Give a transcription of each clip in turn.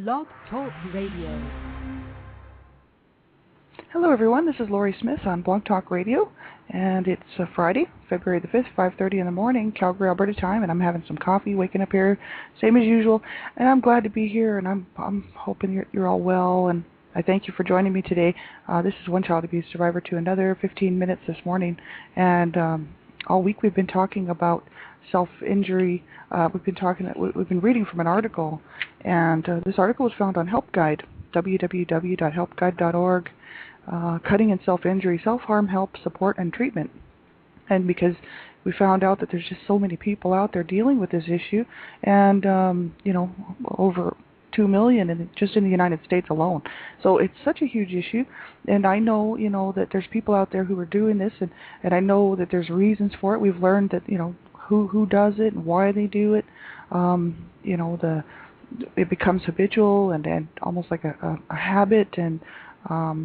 Blog Talk Radio. Hello everyone, this is Laurie Smith on Blog Talk Radio, and it's Friday, February the 5th, 5:30 in the morning, Calgary, Alberta time, and I'm having some coffee, waking up here, same as usual, and I'm glad to be here, and I'm hoping you're all well, and I thank you for joining me today. This is One Child Abuse Survivor to Another, 15 minutes this morning, and all week we've been talking about self-injury. We've been reading from an article, and this article was found on Help Guide, www.helpguide.org. Cutting and self-injury, self-harm help, support, and treatment. And because we found out that there's just so many people out there dealing with this issue, and over 2 million just in the United States alone. So it's such a huge issue, and I know, that there's people out there who are doing this, and I know that there's reasons for it. We've learned that, who does it and why they do it. It becomes habitual and almost like a habit, and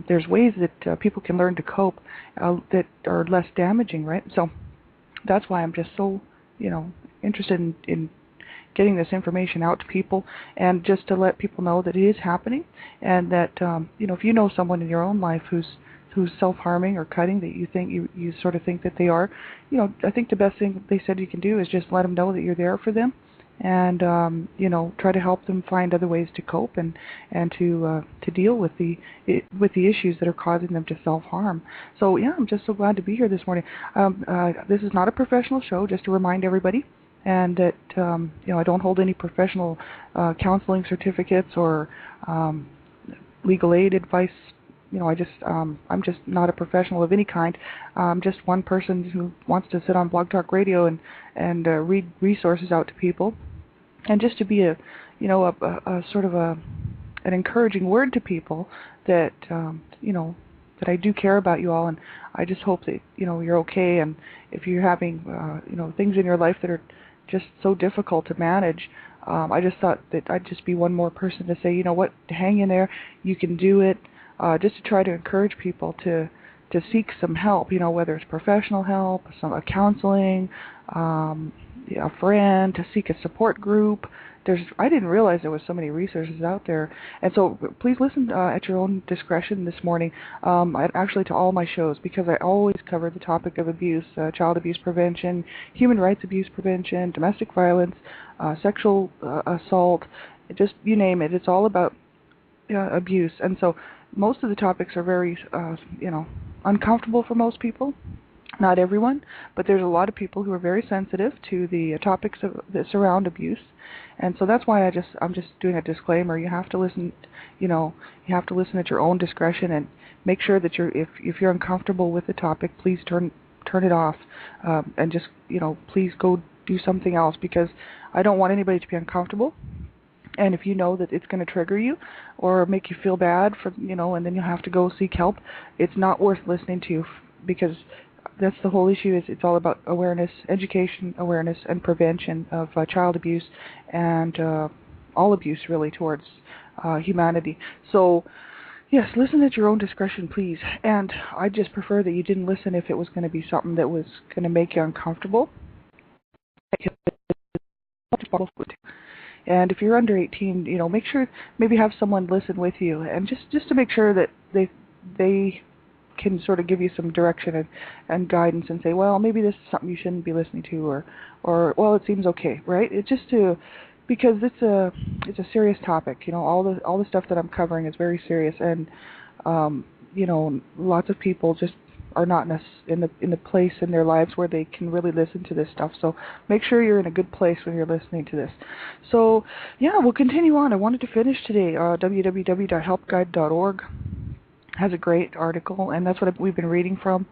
there's ways that people can learn to cope that are less damaging, right? So that's why I'm just so, interested in getting this information out to people, and just to let people know that it is happening, and that if you know someone in your own life who's self-harming or cutting, that you think you sort of think that they are, I think the best thing they said you can do is just let them know that you're there for them, and try to help them find other ways to cope and to deal with the issues that are causing them to self-harm. So yeah, I'm just so glad to be here this morning. This is not a professional show, just to remind everybody, and that I don't hold any professional counseling certificates or legal aid advice. I'm just not a professional of any kind. I'm just one person who wants to sit on Blog Talk Radio and read resources out to people, and just to be a sort of an encouraging word to people that that I do care about you all, and I just hope that you're okay, and if you're having things in your life that are just so difficult to manage, I just thought that I'd just be one more person to say, hang in there, you can do it. Just to try to encourage people to seek some help, whether it's professional help, some counseling, a friend, to seek a support group. I didn't realize there was so many resources out there, and so please listen at your own discretion this morning. Actually, to all my shows, because I always cover the topic of abuse, child abuse prevention, human rights abuse prevention, domestic violence, sexual assault, just you name it. It's all about abuse, and so most of the topics are very, uncomfortable for most people. Not everyone, but there's a lot of people who are very sensitive to the topics that surround abuse, and so that's why I'm just doing a disclaimer. You have to listen, you have to listen at your own discretion, and make sure that if you're uncomfortable with the topic, please turn it off, and just please go do something else, because I don't want anybody to be uncomfortable. And if you know that it's going to trigger you or make you feel bad for, and then you'll have to go seek help, it's not worth listening to, because that's the whole issue. Is it's all about awareness, education, awareness, and prevention of child abuse and all abuse really towards humanity. So yes, listen at your own discretion, please. And I just prefer that you didn't listen if it was going to be something that was going to make you uncomfortable. And if you're under 18, make sure maybe have someone listen with you, and just to make sure that they can sort of give you some direction and guidance, and say, well, maybe this is something you shouldn't be listening to, or well, it seems okay, right? It's just because it's a serious topic. All the stuff that I'm covering is very serious, and lots of people just are not in the place in their lives where they can really listen to this stuff. So make sure you're in a good place when you're listening to this. So yeah, we'll continue on. I wanted to finish today. www.helpguide.org has a great article, and that's what we've been reading from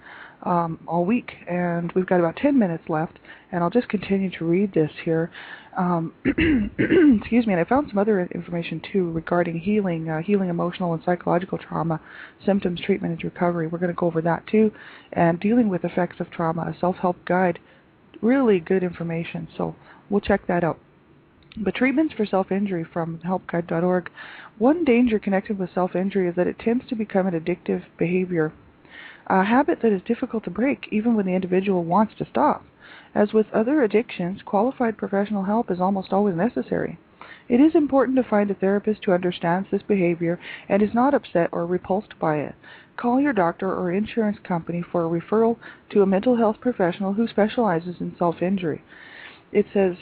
all week. And we've got about 10 minutes left, and I'll just continue to read this here. Excuse me. And I found some other information too regarding healing emotional and psychological trauma, symptoms, treatment, and recovery. We're going to go over that too, and dealing with effects of trauma, a self-help guide. Really good information. So we'll check that out. But treatments for self-injury from helpguide.org. One danger connected with self-injury is that it tends to become an addictive behavior, a habit that is difficult to break even when the individual wants to stop. As with other addictions, qualified professional help is almost always necessary. It is important to find a therapist who understands this behavior and is not upset or repulsed by it. Call your doctor or insurance company for a referral to a mental health professional who specializes in self-injury. It says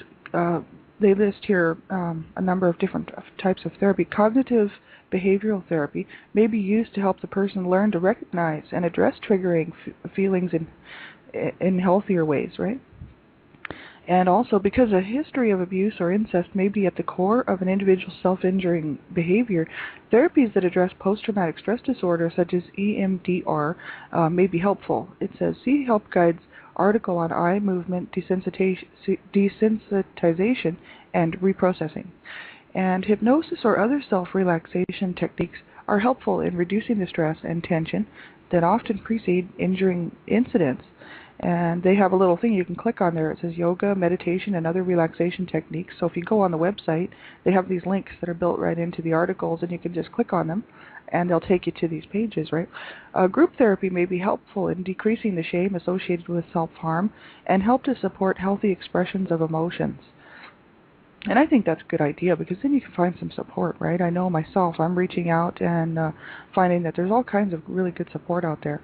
they list here a number of different types of therapy. Cognitive behavioral therapy may be used to help the person learn to recognize and address triggering feelings in healthier ways, right? And also, because a history of abuse or incest may be at the core of an individual's self-injuring behavior, therapies that address post-traumatic stress disorder, such as EMDR, may be helpful. It says, see Help Guide's article on eye movement desensitization and reprocessing. And hypnosis or other self-relaxation techniques are helpful in reducing the stress and tension that often precede injuring incidents. And they have a little thing you can click on there. It says yoga, meditation, and other relaxation techniques. So if you go on the website, they have these links that are built right into the articles, and you can just click on them, and they'll take you to these pages, right? Group therapy may be helpful in decreasing the shame associated with self-harm and help to support healthy expressions of emotions. And I think that's a good idea, because then you can find some support, right? I know myself, I'm reaching out and finding that there's all kinds of really good support out there.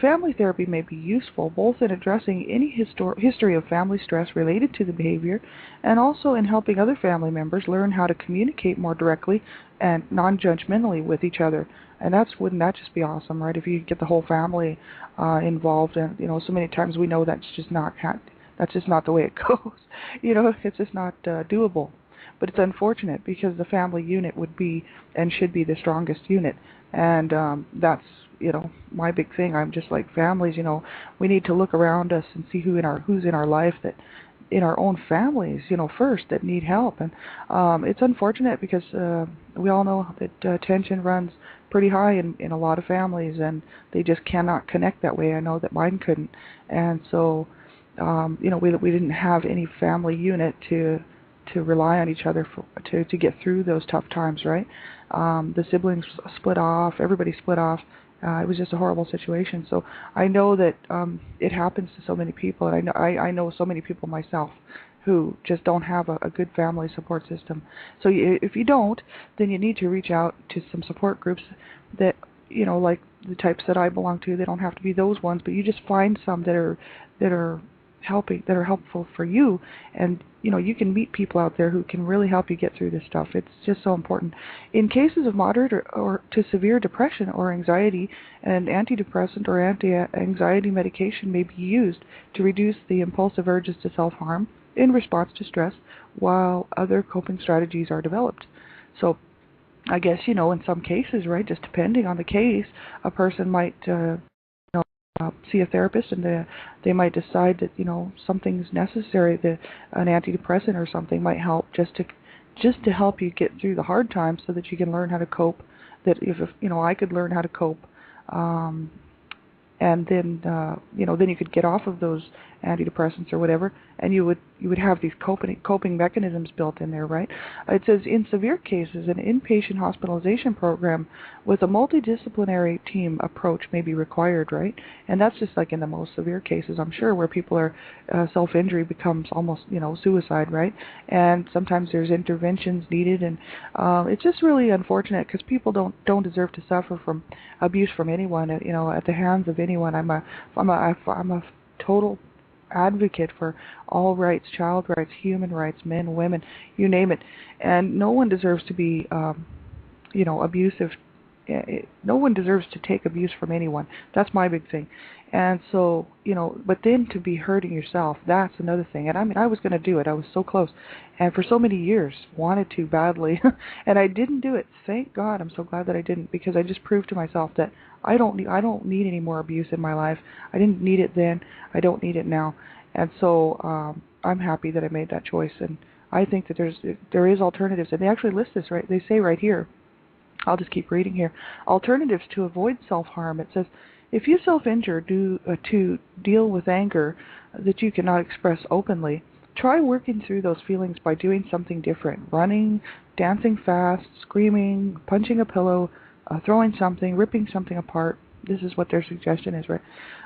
Family therapy may be useful both in addressing any history of family stress related to the behavior, and also in helping other family members learn how to communicate more directly and non-judgmentally with each other. And wouldn't that just be awesome, right? If you get the whole family involved, and so many times we know that's just not the way it goes. It's just not doable. But it's unfortunate, because the family unit would be and should be the strongest unit. And that's, my big thing. I'm just like, families, we need to look around us and see who's in our life, that in our own families, first, that need help. And it's unfortunate, because we all know that tension runs pretty high in a lot of families, and they just cannot connect that way. I know that mine couldn't. And so we didn't have any family unit to rely on each other to get through those tough times, right? The siblings split off, everybody split off. It was just a horrible situation. So I know that it happens to so many people, and I know so many people myself who just don't have a good family support system. So if you don't, then you need to reach out to some support groups that, like the types that I belong to. They don't have to be those ones, but you just find some that are helpful for you, and you can meet people out there who can really help you get through this stuff. It's just so important. In cases of moderate or to severe depression or anxiety, an antidepressant or anti-anxiety medication may be used to reduce the impulsive urges to self-harm in response to stress, while other coping strategies are developed. So I guess, in some cases, right, just depending on the case, a person might see a therapist, and they might decide that something's necessary, that an antidepressant or something might help just to help you get through the hard times, so that you can learn how to cope. That if I could learn how to cope, and then then you could get off of those antidepressants or whatever, and you would have these coping mechanisms built in there, right? It says in severe cases, an inpatient hospitalization program with a multidisciplinary team approach may be required, right? And that's just like in the most severe cases, I'm sure, where people are self-injury becomes almost suicide, right? And sometimes there's interventions needed, and it's just really unfortunate, because people don't deserve to suffer from abuse from anyone, at the hands of anyone. I'm a total advocate for all rights, child rights, human rights, men, women, you name it. And no one deserves to be, abusive. No one deserves to take abuse from anyone. That's my big thing. And so, but then to be hurting yourself, that's another thing. And I was going to do it. I was so close. And for so many years, wanted to badly. And I didn't do it. Thank God. I'm so glad that I didn't, because I just proved to myself that I don't need any more abuse in my life. I didn't need it then. I don't need it now. And so I'm happy that I made that choice. And I think that there is alternatives. And they actually list this, right? They say right here, I'll just keep reading here. Alternatives to avoid self-harm. It says, if you self-injure to deal with anger that you cannot express openly, try working through those feelings by doing something different. Running, dancing fast, screaming, punching a pillow, throwing something, ripping something apart. This is what their suggestion is, right?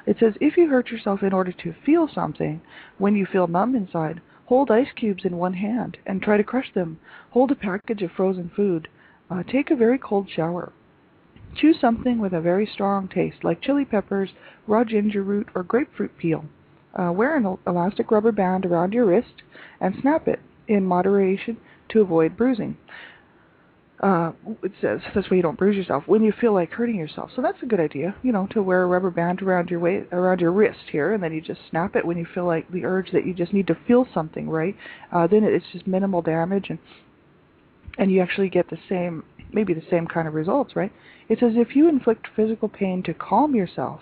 It says, if you hurt yourself in order to feel something, when you feel numb inside, Hold ice cubes in one hand and try to crush them. Hold a package of frozen food. Take a very cold shower. Choose something with a very strong taste, like chili peppers, raw ginger root, or grapefruit peel. Wear an elastic rubber band around your wrist and snap it in moderation to avoid bruising. It says this way you don't bruise yourself when you feel like hurting yourself. So that's a good idea, to wear a rubber band around your wrist here, and then you just snap it when you feel like the urge that you just need to feel something, right? Then it's just minimal damage, and you actually get maybe the same kind of results, right? It says if you inflict physical pain to calm yourself,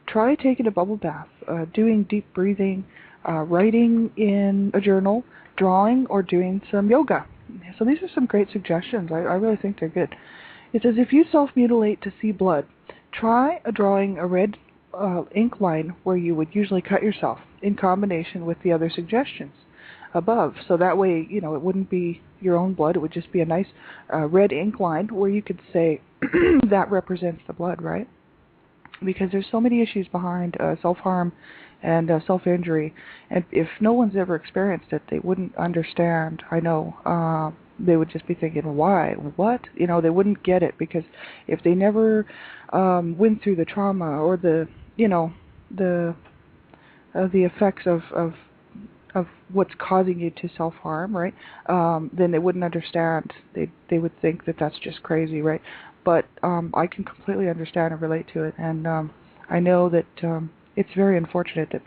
try taking a bubble bath, doing deep breathing, writing in a journal, drawing, or doing some yoga. So these are some great suggestions. I really think they're good. It says if you self-mutilate to see blood, try drawing a red ink line where you would usually cut yourself in combination with the other suggestions above. So that way, it wouldn't be your own blood. It would just be a nice red ink line where you could say that represents the blood, right? Because there's so many issues behind self-harm and self-injury, and if no one's ever experienced it, they wouldn't understand. I know they would just be thinking, why, what? They wouldn't get it, because if they never went through the trauma or the effects of what's causing you to self-harm, right? Then they wouldn't understand. They would think that that's just crazy, right? But I can completely understand and relate to it, and I know that it's very unfortunate that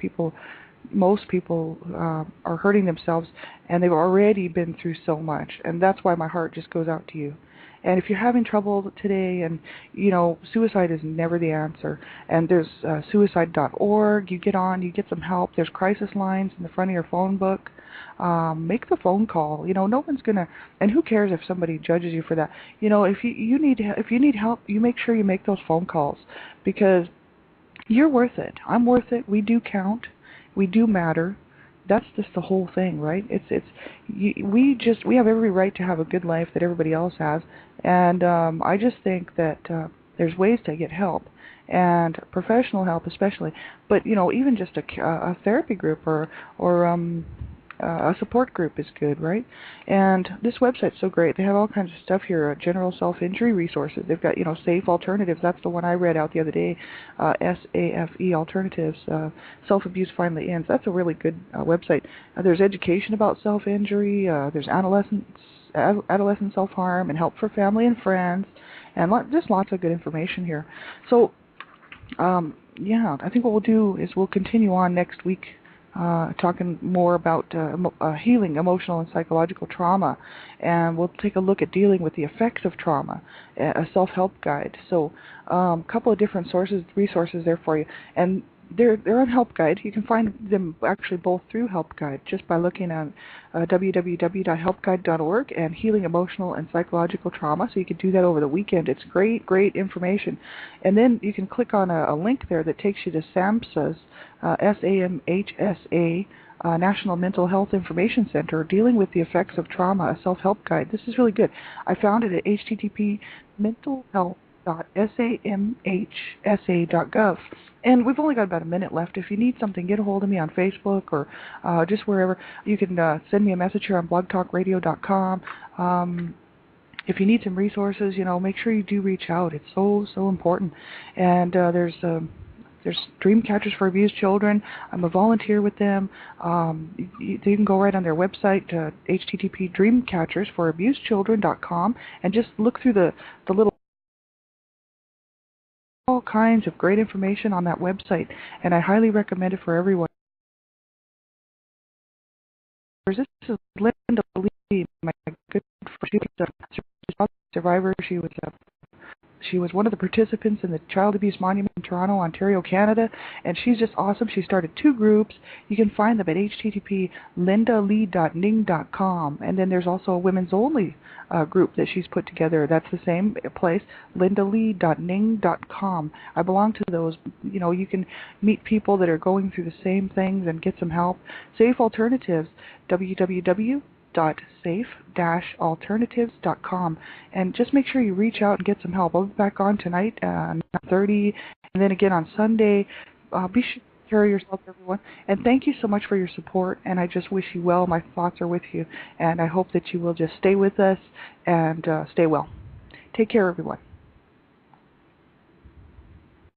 most people are hurting themselves, and they've already been through so much, and that's why my heart just goes out to you. And if you're having trouble today, and suicide is never the answer, and there's suicide.org, you get some help. There's crisis lines in the front of your phone book. Make the phone call. No one's gonna, and who cares if somebody judges you for that? If you need help, you make sure you make those phone calls, because you're worth it. I'm worth it. We do count. We do matter. That's just the whole thing, right? We have every right to have a good life that everybody else has, and I just think that there's ways to get help, and professional help especially. But even just a therapy group or a support group is good, right? And this website's so great. They have all kinds of stuff here, general self-injury resources. They've got, Safe Alternatives. That's the one I read out the other day, SAFE Alternatives, Self-Abuse Finally Ends. That's a really good website. There's education about self-injury. There's adolescent self-harm and help for family and friends, and just lots of good information here. So, I think what we'll do is we'll continue on next week talking more about healing emotional and psychological trauma, and we'll take a look at dealing with the effects of trauma, a self-help guide. So a couple of different resources there for you, and they're on Help Guide. You can find them actually both through Help Guide just by looking at www.helpguide.org and Healing Emotional and Psychological Trauma. So you can do that over the weekend. It's great information. And then you can click on a link there that takes you to SAMHSA's, SAMHSA, National Mental Health Information Center, Dealing with the Effects of Trauma, a self-help guide. This is really good. I found it at http://mentalhealth.samhsa.gov. And we've only got about a minute left. If you need something, get a hold of me on Facebook or just wherever. You can send me a message here on blogtalkradio.com. If you need some resources, make sure you do reach out. It's so important. And there's Dream Catchers for Abused Children. I'm a volunteer with them. You can go right on their website, http://dreamcatchersforabusedchildren.com, and just look through the little, all kinds of great information on that website, and I highly recommend it for everyone. This is Linda Lee, my good friend. She's a survivor. She was one of the participants in the Child Abuse Monument in Toronto, Ontario, Canada, and she's just awesome. She started 2 groups. You can find them at http://lindalee.ning.com, and then there's also a women's only group that she's put together. That's the same place, lindalee.ning.com. I belong to those. You can meet people that are going through the same things and get some help. Safe Alternatives, www.safe-alternatives.com, and just make sure you reach out and get some help. I'll be back on tonight at 9:30, and then again on Sunday. care of yourself, everyone. And thank you so much for your support. And I just wish you well. My thoughts are with you. And I hope that you will just stay with us and stay well. Take care, everyone.